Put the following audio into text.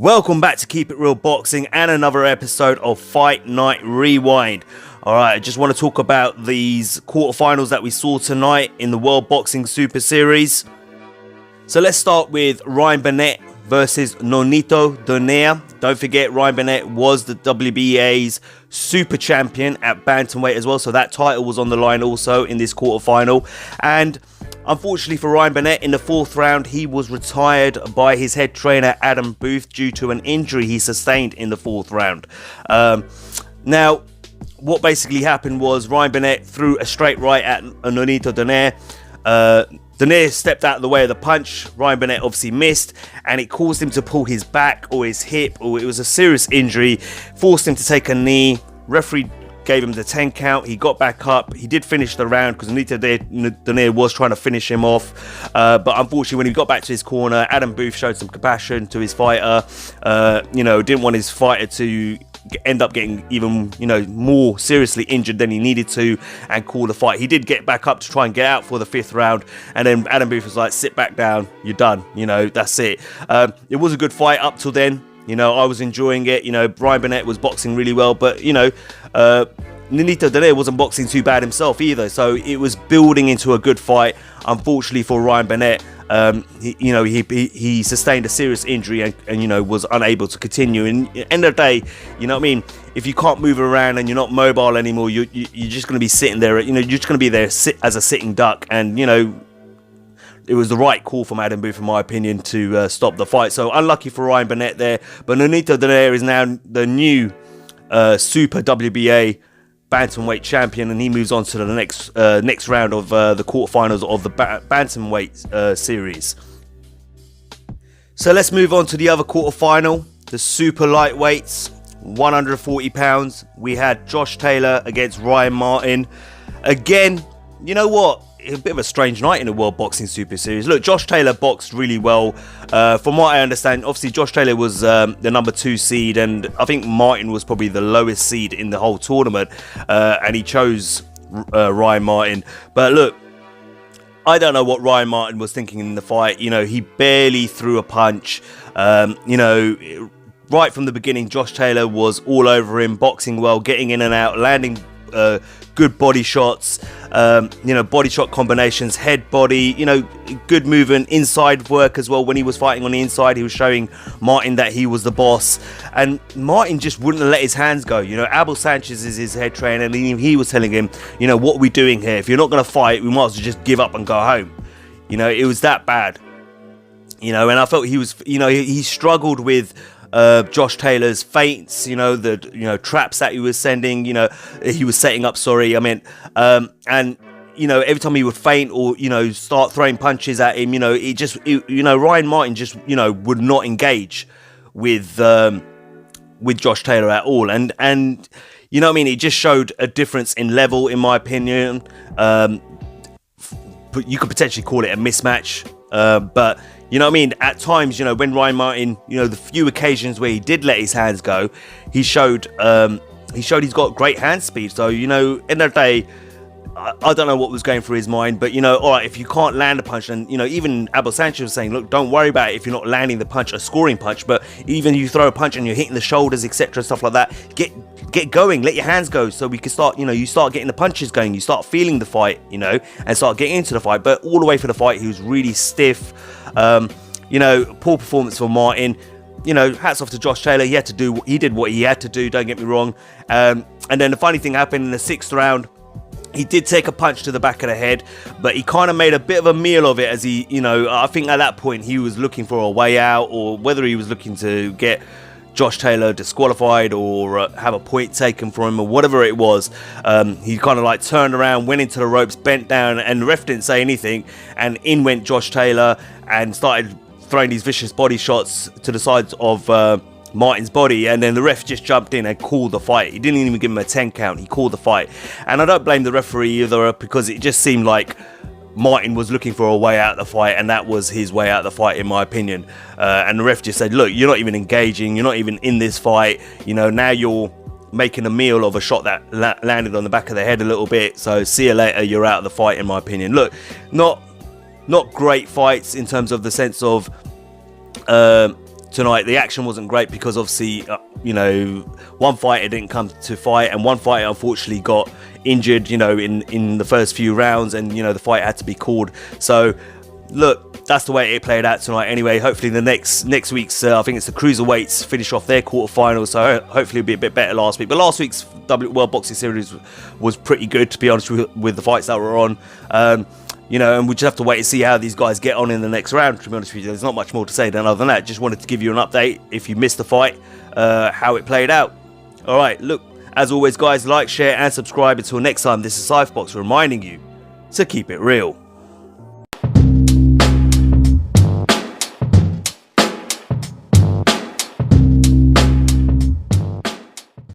Welcome back to Keep It Real Boxing and another episode of Fight Night Rewind. Alright, I just want to talk about these quarterfinals that we saw tonight in the World Boxing Super Series. So let's start with Ryan Burnett versus Nonito Donaire. Don't forget, Ryan Burnett was the WBA's super champion at Bantamweight as well, so that title was on the line also in this quarterfinal. And unfortunately for Ryan Burnett, in the fourth round, he was retired by his head trainer Adam Booth due to an injury he sustained in the fourth round. Now, what basically happened was Ryan Burnett threw a straight right at Nonito Donaire. Donaire stepped out of the way of the punch. Ryan Burnett obviously missed, and it caused him to pull his back or his hip, or it was a serious injury, forced him to take a knee. Referee gave him the 10 count. He got back up. He did finish the round because Nonito Donaire was trying to finish him off. But unfortunately, when he got back to his corner, Adam Booth showed some compassion to his fighter. Didn't want his fighter to end up getting even, more seriously injured than he needed to, and call the fight. He did get back up to try and get out for the fifth round, and then Adam Booth was like, sit back down, you're done, that's it. It was a good fight up till then. I was enjoying it. Ryan Burnett was boxing really well, but Nonito Donaire wasn't boxing too bad himself either, so it was building into a good fight. Unfortunately for Ryan Burnett, he sustained a serious injury and was unable to continue. And at the end of the day, if you can't move around and you're not mobile anymore, you're just going to be sitting there. You're just going to be there as a sitting duck. And it was the right call from Adam Booth, in my opinion, to stop the fight. So unlucky for Ryan Burnett there. But Nonito Donaire is now the new Super WBA Bantamweight champion, and he moves on to the next round of the quarterfinals of the Bantamweight series. So let's move on to the other quarterfinal, the super lightweights, 140 pounds. We had Josh Taylor against Ryan Martin. Again, you know what? A bit of a strange night in the World Boxing Super Series. Look, Josh Taylor boxed really well. From what I understand, obviously Josh Taylor was the number 2 seed, and I think Martin was probably the lowest seed in the whole tournament, and he chose Ryan Martin. But look, I don't know what Ryan Martin was thinking in the fight. He barely threw a punch. Right from the beginning, Josh Taylor was all over him, boxing well, getting in and out, landing good body shots, body shot combinations, head body, good movement, inside work as well. When he was fighting on the inside, he was showing Martin that he was the boss, and Martin just wouldn't let his hands go. Abel Sanchez is his head trainer, and he was telling him, what are we doing here? If you're not going to fight, we might as well just give up and go home. It was that bad. And I felt he was, he struggled with Josh Taylor's feints, the traps that he was sending, he was setting up, and every time he would feint or start throwing punches at him, Ryan Martin just would not engage with Josh Taylor at all, and it just showed a difference in level, in my opinion. But you could potentially call it a mismatch, but at times, when Ryan Martin, the few occasions where he did let his hands go, he showed he's got great hand speed. So, end of the day, I don't know what was going through his mind, but, all right, if you can't land a punch, and, even Abel Sanchez was saying, look, don't worry about it if you're not landing the punch, a scoring punch, but even you throw a punch and you're hitting the shoulders, etc., stuff like that, get going, let your hands go, so we can start, you start getting the punches going, you start feeling the fight, and start getting into the fight. But all the way for the fight, he was really stiff. Poor performance for Martin. Hats off to Josh Taylor. He did what he had to do, don't get me wrong. And then the funny thing happened in the 6th round. He did take a punch to the back of the head, but he kind of made a bit of a meal of it, as he, I think at that point he was looking for a way out, or whether he was looking to get Josh Taylor disqualified or have a point taken from him, or whatever it was. He kind of turned around, went into the ropes, bent down, and the ref didn't say anything, and in went Josh Taylor and started throwing these vicious body shots to the sides of Martin's body, and then the ref just jumped in and called the fight. He didn't even give him a 10 count, he called the fight. And I don't blame the referee either, because it just seemed like Martin was looking for a way out of the fight, and that was his way out of the fight, in my opinion. And the ref just said, look, you're not even engaging, you're not even in this fight, now you're making a meal of a shot that landed on the back of the head a little bit, so see you later, you're out of the fight, in my opinion. Look, not great fights in terms of the sense of tonight. The action wasn't great because obviously, you know, one fighter didn't come to fight, and one fighter unfortunately got injured, you know, in the first few rounds, and you know the fight had to be called. So look, that's the way it played out tonight. Anyway, hopefully the next week's, I think it's the cruiserweights, finish off their quarterfinals. So hopefully it'll be a bit better last week. But last week's World Boxing Series was pretty good, to be honest with the fights that were on. You know, and we just have to wait and see how these guys get on in the next round, to be honest with you. There's not much more to say than other than that. Just wanted to give you an update, if you missed the fight, how it played out. All right, look, as always, guys, like, share, and subscribe. Until next time, this is Cypherbox reminding you to keep it real.